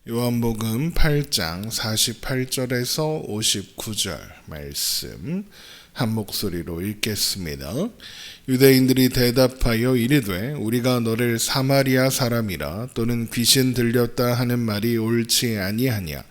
요한복음 8장 48절에서 59절 말씀 한 목소리로 읽겠습니다. 유대인들이 대답하여 이르되 우리가 너를 사마리아 사람이라 또는 귀신 들렸다 하는 말이 옳지 아니하냐.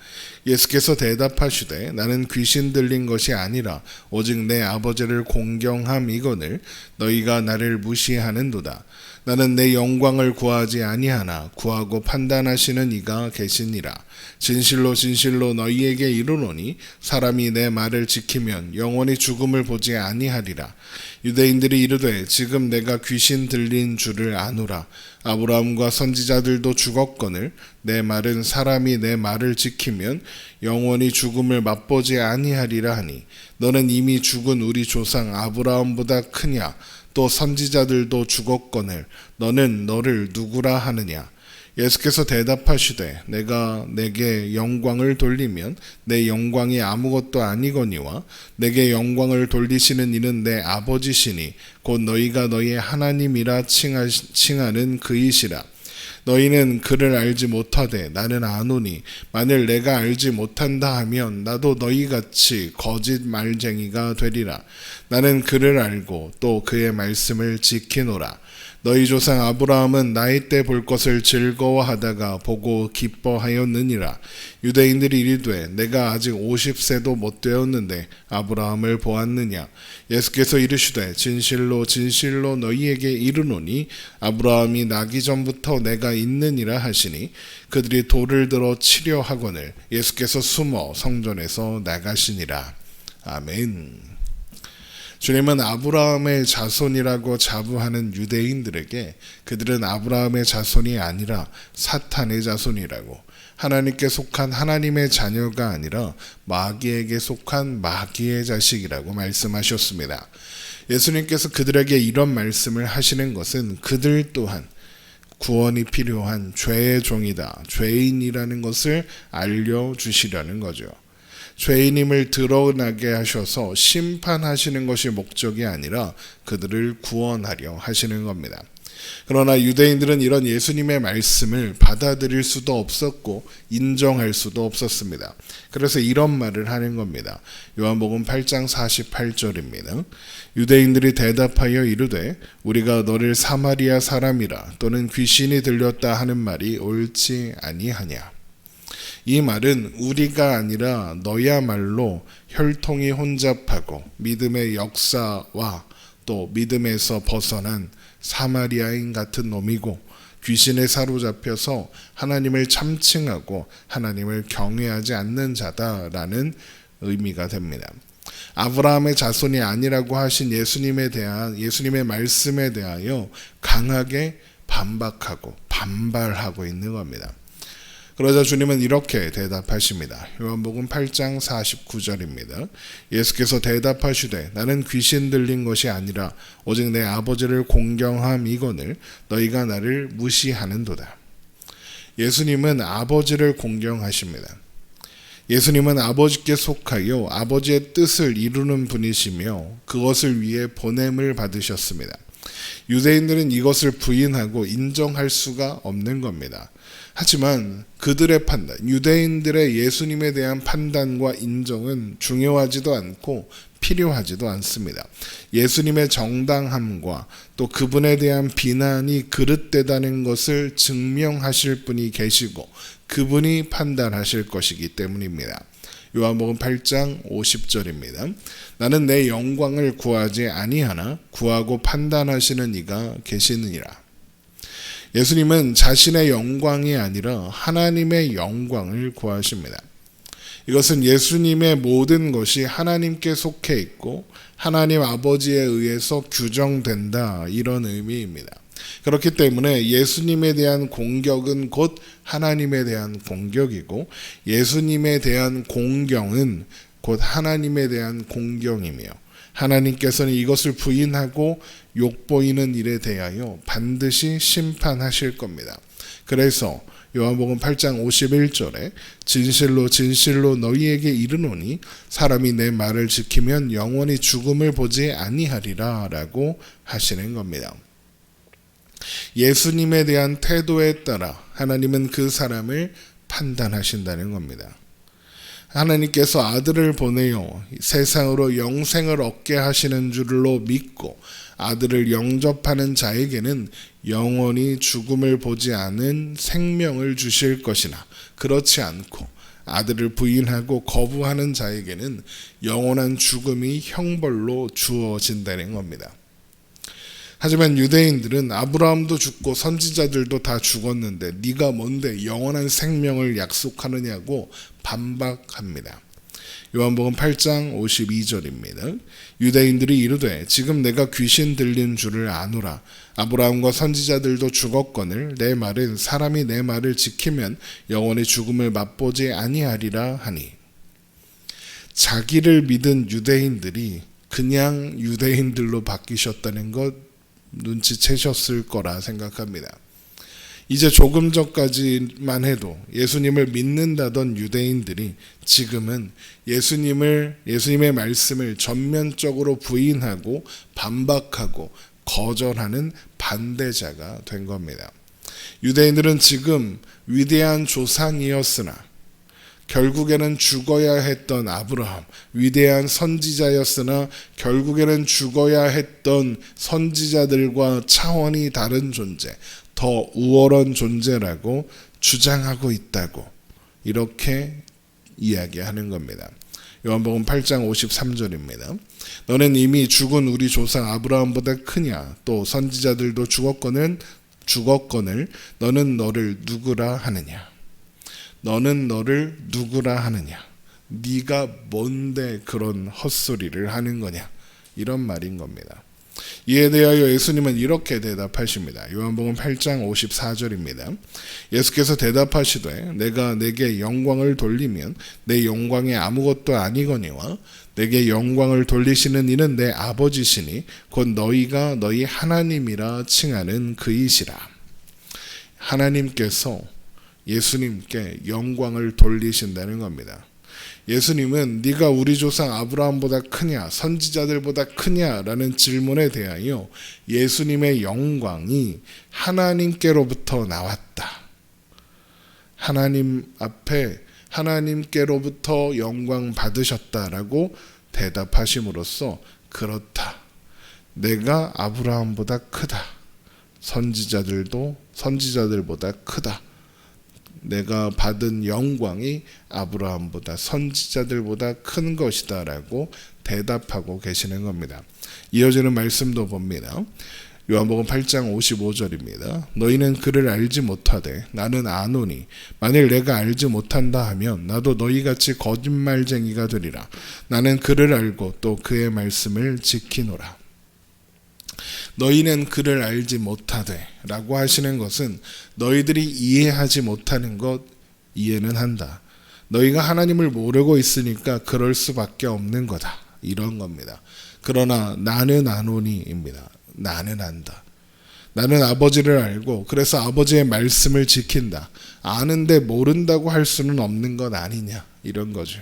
예수께서 대답하시되 나는 귀신 들린 것이 아니라 오직 내 아버지를 공경함이거늘 너희가 나를 무시하는도다. 나는 내 영광을 구하지 아니하나 구하고 판단하시는 이가 계시니라. 진실로 진실로 너희에게 이르노니 사람이 내 말을 지키면 영원히 죽음을 보지 아니하리라. 유대인들이 이르되 지금 내가 귀신 들린 줄을 아노라. 아브라함과 선지자들도 죽었거늘 내 말은 사람이 내 말을 지키면 영원히 죽음을 맛보지 아니하리라 하니 너는 이미 죽은 우리 조상 아브라함보다 크냐. 또 선지자들도 죽었거늘 너는 너를 누구라 하느냐. 예수께서 대답하시되 내가 내게 영광을 돌리면 내 영광이 아무것도 아니거니와 내게 영광을 돌리시는 이는 내 아버지시니 곧 너희가 너희의 하나님이라 칭하는 그이시라. 너희는 그를 알지 못하되 나는 아노니 만일 내가 알지 못한다 하면 나도 너희같이 거짓 말쟁이가 되리라. 나는 그를 알고 또 그의 말씀을 지키노라. 너희 조상 아브라함은 나이 때 볼 것을 즐거워하다가 보고 기뻐하였느니라. 유대인들이 이르되 내가 아직 50세도 못 되었는데 아브라함을 보았느냐. 예수께서 이르시되 진실로 진실로 너희에게 이르노니 아브라함이 나기 전부터 내가 있느니라 하시니 그들이 돌을 들어 치려 하거늘 예수께서 숨어 성전에서 나가시니라. 아멘. 주님은 아브라함의 자손이라고 자부하는 유대인들에게 그들은 아브라함의 자손이 아니라 사탄의 자손이라고, 하나님께 속한 하나님의 자녀가 아니라 마귀에게 속한 마귀의 자식이라고 말씀하셨습니다. 예수님께서 그들에게 이런 말씀을 하시는 것은 그들 또한 구원이 필요한 죄의 종이다, 죄인이라는 것을 알려주시려는 거죠. 죄인임을 드러나게 하셔서 심판하시는 것이 목적이 아니라 그들을 구원하려 하시는 겁니다. 그러나 유대인들은 이런 예수님의 말씀을 받아들일 수도 없었고 인정할 수도 없었습니다. 그래서 이런 말을 하는 겁니다. 요한복음 8장 48절입니다. 유대인들이 대답하여 이르되 우리가 너를 사마리아 사람이라 또는 귀신이 들렸다 하는 말이 옳지 아니하냐. 이 말은 우리가 아니라 너야말로 혈통이 혼잡하고 믿음의 역사와 또 믿음에서 벗어난 사마리아인 같은 놈이고 귀신에 사로잡혀서 하나님을 참칭하고 하나님을 경외하지 않는 자다라는 의미가 됩니다. 아브라함의 자손이 아니라고 하신 예수님의 말씀에 대하여 강하게 반박하고 반발하고 있는 겁니다. 그러자 주님은 이렇게 대답하십니다. 요한복음 8장 49절입니다. 예수께서 대답하시되 나는 귀신 들린 것이 아니라 오직 내 아버지를 공경함이거늘 너희가 나를 무시하는도다. 예수님은 아버지를 공경하십니다. 예수님은 아버지께 속하여 아버지의 뜻을 이루는 분이시며 그것을 위해 보냄을 받으셨습니다. 유대인들은 이것을 부인하고 인정할 수가 없는 겁니다. 하지만 그들의 판단, 유대인들의 예수님에 대한 판단과 인정은 중요하지도 않고 필요하지도 않습니다. 예수님의 정당함과 또 그분에 대한 비난이 그릇되다는 것을 증명하실 분이 계시고 그분이 판단하실 것이기 때문입니다. 요한복음 8장 50절입니다. 나는 내 영광을 구하지 아니하나 구하고 판단하시는 이가 계시느니라. 예수님은 자신의 영광이 아니라 하나님의 영광을 구하십니다. 이것은 예수님의 모든 것이 하나님께 속해 있고 하나님 아버지에 의해서 규정된다, 이런 의미입니다. 그렇기 때문에 예수님에 대한 공격은 곧 하나님에 대한 공격이고 예수님에 대한 공경은 곧 하나님에 대한 공경이며 하나님께서는 이것을 부인하고 욕보이는 일에 대하여 반드시 심판하실 겁니다. 그래서 요한복음 8장 51절에 진실로 진실로 너희에게 이르노니 사람이 내 말을 지키면 영원히 죽음을 보지 아니하리라 라고 하시는 겁니다. 예수님에 대한 태도에 따라 하나님은 그 사람을 판단하신다는 겁니다. 하나님께서 아들을 보내어 세상으로 영생을 얻게 하시는 줄로 믿고 아들을 영접하는 자에게는 영원히 죽음을 보지 않은 생명을 주실 것이나 그렇지 않고 아들을 부인하고 거부하는 자에게는 영원한 죽음이 형벌로 주어진다는 겁니다. 하지만 유대인들은 아브라함도 죽고 선지자들도 다 죽었는데 네가 뭔데 영원한 생명을 약속하느냐고 반박합니다. 요한복음 8장 52절입니다. 유대인들이 이르되 지금 내가 귀신 들린 줄을 아노라. 아브라함과 선지자들도 죽었거늘 내 말은 사람이 내 말을 지키면 영원히 죽음을 맛보지 아니하리라 하니. 자기를 믿은 유대인들이 그냥 유대인들로 바뀌셨다는 것 눈치채셨을 거라 생각합니다. 이제 조금 전까지만 해도 예수님을 믿는다던 유대인들이 지금은 예수님의 말씀을 전면적으로 부인하고 반박하고 거절하는 반대자가 된 겁니다. 유대인들은 지금 위대한 조상이었으나 결국에는 죽어야 했던 아브라함, 위대한 선지자였으나 결국에는 죽어야 했던 선지자들과 차원이 다른 존재, 더 우월한 존재라고 주장하고 있다고 이렇게 이야기하는 겁니다. 요한복음 8장 53절입니다. 너는 이미 죽은 우리 조상 아브라함보다 크냐? 또 선지자들도 죽었거늘 너는 너를 누구라 하느냐? 너는 너를 누구라 하느냐? 네가 뭔데 그런 헛소리를 하는 거냐? 이런 말인 겁니다. 이에 대하여 예수님은 이렇게 대답하십니다. 요한복음 8장 54절입니다. 예수께서 대답하시되 내가 내게 영광을 돌리면 내 영광이 아무것도 아니거니와 내게 영광을 돌리시는 이는 내 아버지시니 곧 너희가 너희 하나님이라 칭하는 그이시라. 하나님께서 예수님께 영광을 돌리신다는 겁니다. 예수님은 네가 우리 조상 아브라함보다 크냐 선지자들보다 크냐라는 질문에 대하여 예수님의 영광이 하나님께로부터 나왔다. 하나님 앞에 하나님께로부터 영광 받으셨다라고 대답하심으로써 그렇다. 내가 아브라함보다 크다. 선지자들보다 크다. 내가 받은 영광이 아브라함보다 선지자들보다 큰 것이다 라고 대답하고 계시는 겁니다. 이어지는 말씀도 봅니다. 요한복음 8장 55절입니다. 너희는 그를 알지 못하되 나는 아노니 만일 내가 알지 못한다 하면 나도 너희같이 거짓말쟁이가 되리라. 나는 그를 알고 또 그의 말씀을 지키노라. 너희는 그를 알지 못하되 라고 하시는 것은 너희들이 이해하지 못하는 것 이해는 한다. 너희가 하나님을 모르고 있으니까 그럴 수밖에 없는 거다. 이런 겁니다. 그러나 나는 아노니입니다. 나는 안다. 나는 아버지를 알고 그래서 아버지의 말씀을 지킨다. 아는데 모른다고 할 수는 없는 것 아니냐. 이런 거죠.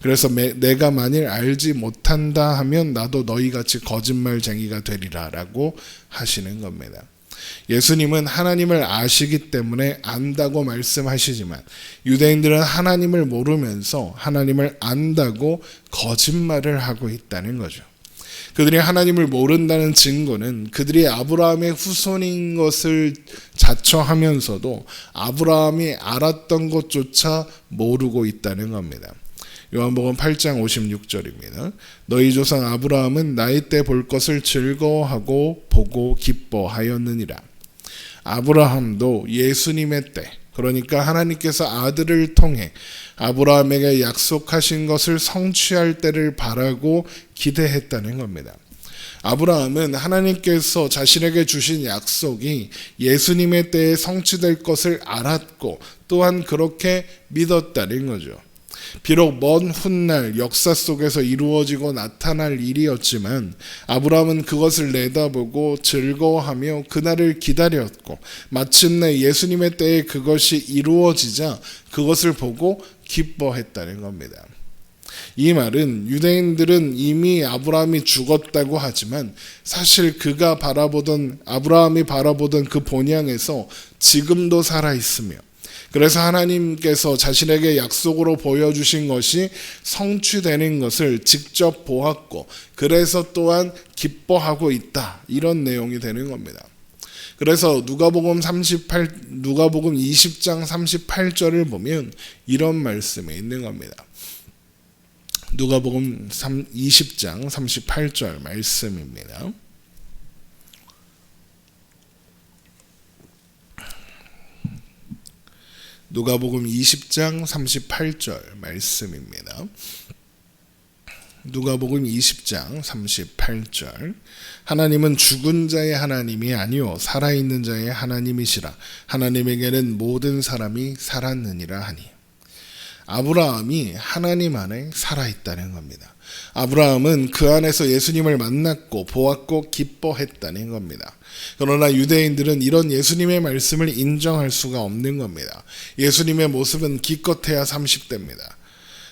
그래서 내가 만일 알지 못한다 하면 나도 너희같이 거짓말쟁이가 되리라 라고 하시는 겁니다. 예수님은 하나님을 아시기 때문에 안다고 말씀하시지만 유대인들은 하나님을 모르면서 하나님을 안다고 거짓말을 하고 있다는 거죠. 그들이 하나님을 모른다는 증거는 그들이 아브라함의 후손인 것을 자처하면서도 아브라함이 알았던 것조차 모르고 있다는 겁니다. 요한복음 8장 56절입니다. 너희 조상 아브라함은 나이 때 볼 것을 즐거워하고 보고 기뻐하였느니라. 아브라함도 예수님의 때, 그러니까 하나님께서 아들을 통해 아브라함에게 약속하신 것을 성취할 때를 바라고 기대했다는 겁니다. 아브라함은 하나님께서 자신에게 주신 약속이 예수님의 때에 성취될 것을 알았고 또한 그렇게 믿었다는 거죠. 비록 먼 훗날 역사 속에서 이루어지고 나타날 일이었지만 아브라함은 그것을 내다보고 즐거워하며 그날을 기다렸고 마침내 예수님의 때에 그것이 이루어지자 그것을 보고 기뻐했다는 겁니다. 이 말은 유대인들은 이미 아브라함이 죽었다고 하지만 사실 아브라함이 바라보던 그 본향에서 지금도 살아 있으며 그래서 하나님께서 자신에게 약속으로 보여주신 것이 성취되는 것을 직접 보았고 그래서 또한 기뻐하고 있다. 이런 내용이 되는 겁니다. 그래서 누가복음 20장 38절을 보면 이런 말씀이 있는 겁니다. 누가복음 20장 38절 말씀입니다. 누가복음 20장 38절 말씀입니다. 누가복음 20장 38절 하나님은 죽은 자의 하나님이 아니요 살아있는 자의 하나님이시라. 하나님에게는 모든 사람이 살았느니라 하니. 아브라함이 하나님 안에 살아있다는 겁니다. 아브라함은 그 안에서 예수님을 만났고 보았고 기뻐했다는 겁니다. 그러나 유대인들은 이런 예수님의 말씀을 인정할 수가 없는 겁니다. 예수님의 모습은 기껏해야 30대입니다.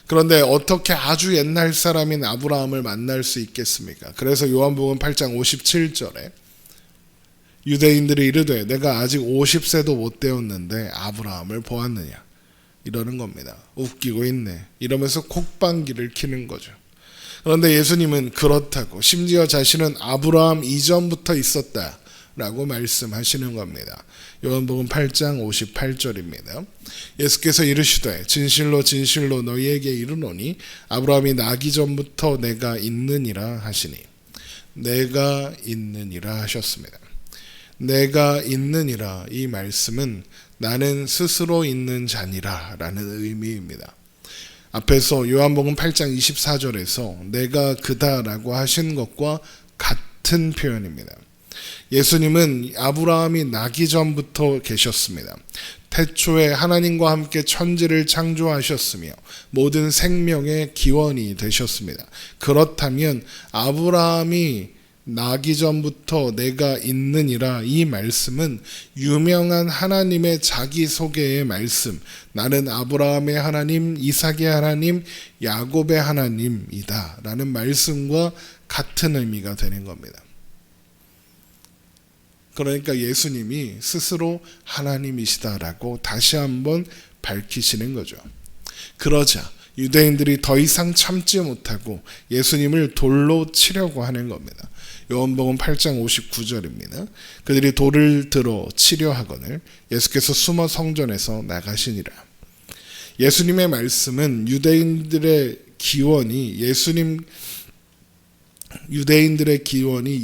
그런데 어떻게 아주 옛날 사람인 아브라함을 만날 수 있겠습니까? 그래서 요한복음 8장 57절에 유대인들이 이르되 내가 아직 50세도 못 되었는데 아브라함을 보았느냐 이러는 겁니다. 웃기고 있네 이러면서 콧방귀를 키는 거죠. 그런데 예수님은 그렇다고 심지어 자신은 아브라함 이전부터 있었다 라고 말씀하시는 겁니다. 요한복음 8장 58절입니다. 예수께서 이르시되 진실로 진실로 너희에게 이르노니 아브라함이 나기 전부터 내가 있느니라 하시니. 내가 있느니라 하셨습니다. 내가 있느니라 이 말씀은 나는 스스로 있는 자니라 라는 의미입니다. 앞에서 요한복음 8장 24절에서 내가 그다라고 하신 것과 같은 표현입니다. 예수님은 아브라함이 나기 전부터 계셨습니다. 태초에 하나님과 함께 천지를 창조하셨으며 모든 생명의 기원이 되셨습니다. 그렇다면 아브라함이 나기 전부터 내가 있느니라 이 말씀은 유명한 하나님의 자기소개의 말씀, 나는 아브라함의 하나님, 이삭의 하나님, 야곱의 하나님이다 라는 말씀과 같은 의미가 되는 겁니다. 그러니까 예수님이 스스로 하나님이시다라고 다시 한번 밝히시는 거죠. 그러자 유대인들이 더 이상 참지 못하고 예수님을 돌로 치려고 하는 겁니다. 요한복음 8장 59절입니다. 그들이 돌을 들어 치려 하거늘 예수께서 숨어 성전에서 나가시니라. 예수님의 말씀은 유대인들의 기원이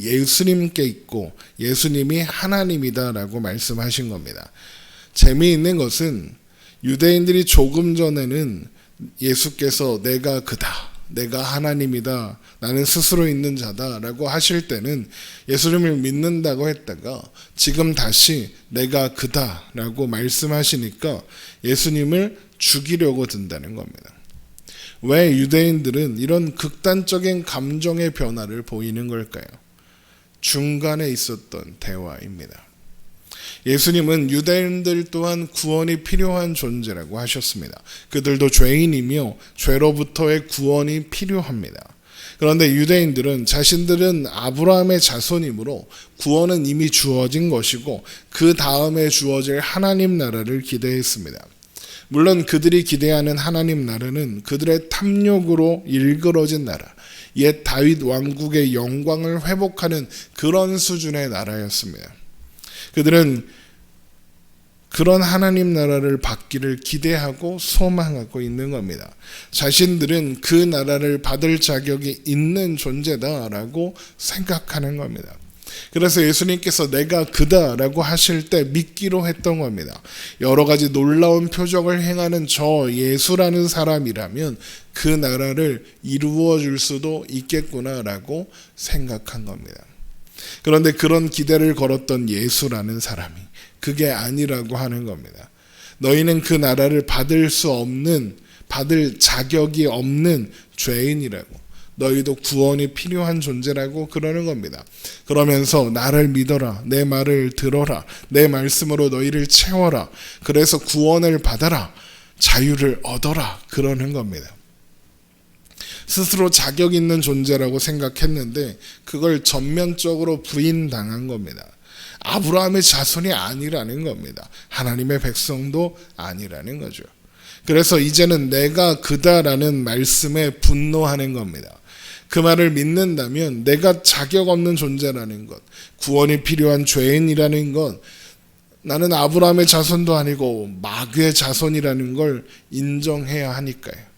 예수님께 있고 예수님이 하나님이다라고 말씀하신 겁니다. 재미있는 것은 유대인들이 조금 전에는 예수께서 내가 그다, 내가 하나님이다, 나는 스스로 있는 자다라고 하실 때는 예수님을 믿는다고 했다가 지금 다시 내가 그다라고 말씀하시니까 예수님을 죽이려고 든다는 겁니다. 왜 유대인들은 이런 극단적인 감정의 변화를 보이는 걸까요? 중간에 있었던 대화입니다. 예수님은 유대인들 또한 구원이 필요한 존재라고 하셨습니다. 그들도 죄인이며 죄로부터의 구원이 필요합니다. 그런데 유대인들은 자신들은 아브라함의 자손이므로 구원은 이미 주어진 것이고 그 다음에 주어질 하나님 나라를 기대했습니다. 물론 그들이 기대하는 하나님 나라는 그들의 탐욕으로 일그러진 나라, 옛 다윗 왕국의 영광을 회복하는 그런 수준의 나라였습니다. 그들은 그런 하나님 나라를 받기를 기대하고 소망하고 있는 겁니다. 자신들은 그 나라를 받을 자격이 있는 존재다라고 생각하는 겁니다. 그래서 예수님께서 내가 그다라고 하실 때 믿기로 했던 겁니다. 여러 가지 놀라운 표적을 행하는 저 예수라는 사람이라면 그 나라를 이루어 줄 수도 있겠구나라고 생각한 겁니다. 그런데 그런 기대를 걸었던 예수라는 사람이 그게 아니라고 하는 겁니다. 너희는 그 나라를 받을 자격이 없는 죄인이라고, 너희도 구원이 필요한 존재라고 그러는 겁니다. 그러면서 나를 믿어라, 내 말을 들어라, 내 말씀으로 너희를 채워라, 그래서 구원을 받아라, 자유를 얻어라 그러는 겁니다. 스스로 자격 있는 존재라고 생각했는데 그걸 전면적으로 부인당한 겁니다. 아브라함의 자손이 아니라는 겁니다. 하나님의 백성도 아니라는 거죠. 그래서 이제는 내가 그다라는 말씀에 분노하는 겁니다. 그 말을 믿는다면 내가 자격 없는 존재라는 것, 구원이 필요한 죄인이라는 것, 나는 아브라함의 자손도 아니고 마귀의 자손이라는 걸 인정해야 하니까요.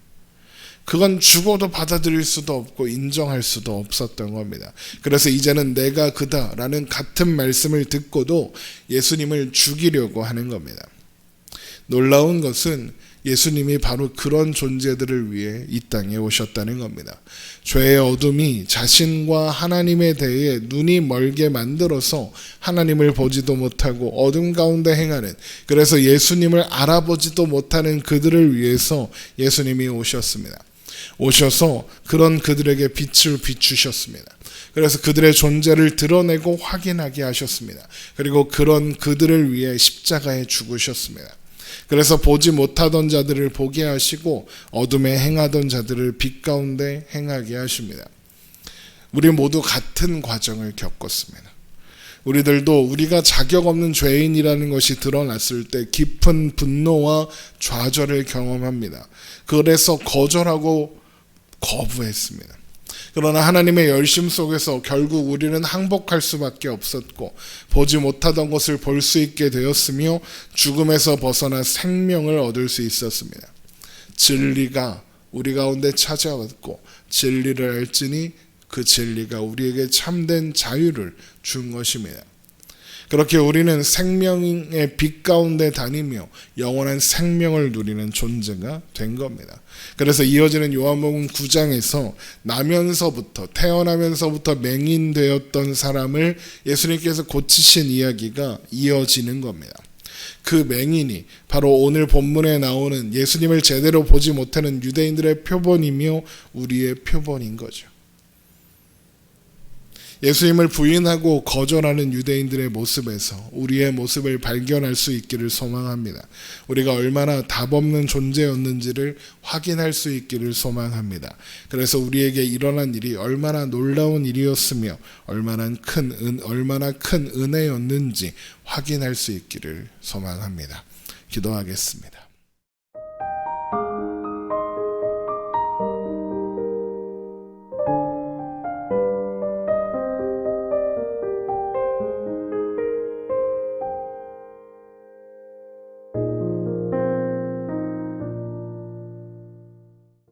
그건 죽어도 받아들일 수도 없고 인정할 수도 없었던 겁니다. 그래서 이제는 내가 그다라는 같은 말씀을 듣고도 예수님을 죽이려고 하는 겁니다. 놀라운 것은 예수님이 바로 그런 존재들을 위해 이 땅에 오셨다는 겁니다. 죄의 어둠이 자신과 하나님에 대해 눈이 멀게 만들어서 하나님을 보지도 못하고 어둠 가운데 행하는, 그래서 예수님을 알아보지도 못하는 그들을 위해서 예수님이 오셨습니다. 오셔서 그런 그들에게 빛을 비추셨습니다. 그래서 그들의 존재를 드러내고 확인하게 하셨습니다. 그리고 그런 그들을 위해 십자가에 죽으셨습니다. 그래서 보지 못하던 자들을 보게 하시고 어둠에 행하던 자들을 빛 가운데 행하게 하십니다. 우리 모두 같은 과정을 겪었습니다. 우리들도 우리가 자격 없는 죄인이라는 것이 드러났을 때 깊은 분노와 좌절을 경험합니다. 그래서 거절하고 거부했습니다. 그러나 하나님의 열심 속에서 결국 우리는 항복할 수밖에 없었고 보지 못하던 것을 볼 수 있게 되었으며 죽음에서 벗어나 생명을 얻을 수 있었습니다. 진리가 우리 가운데 찾아왔고 진리를 알지니 그 진리가 우리에게 참된 자유를 준 것입니다. 그렇게 우리는 생명의 빛 가운데 다니며 영원한 생명을 누리는 존재가 된 겁니다. 그래서 이어지는 요한복음 9장에서 태어나면서부터 맹인되었던 사람을 예수님께서 고치신 이야기가 이어지는 겁니다. 그 맹인이 바로 오늘 본문에 나오는 예수님을 제대로 보지 못하는 유대인들의 표본이며 우리의 표본인 거죠. 예수님을 부인하고 거절하는 유대인들의 모습에서 우리의 모습을 발견할 수 있기를 소망합니다. 우리가 얼마나 답없는 존재였는지를 확인할 수 있기를 소망합니다. 그래서 우리에게 일어난 일이 얼마나 놀라운 일이었으며 얼마나 큰 은혜였는지 확인할 수 있기를 소망합니다. 기도하겠습니다.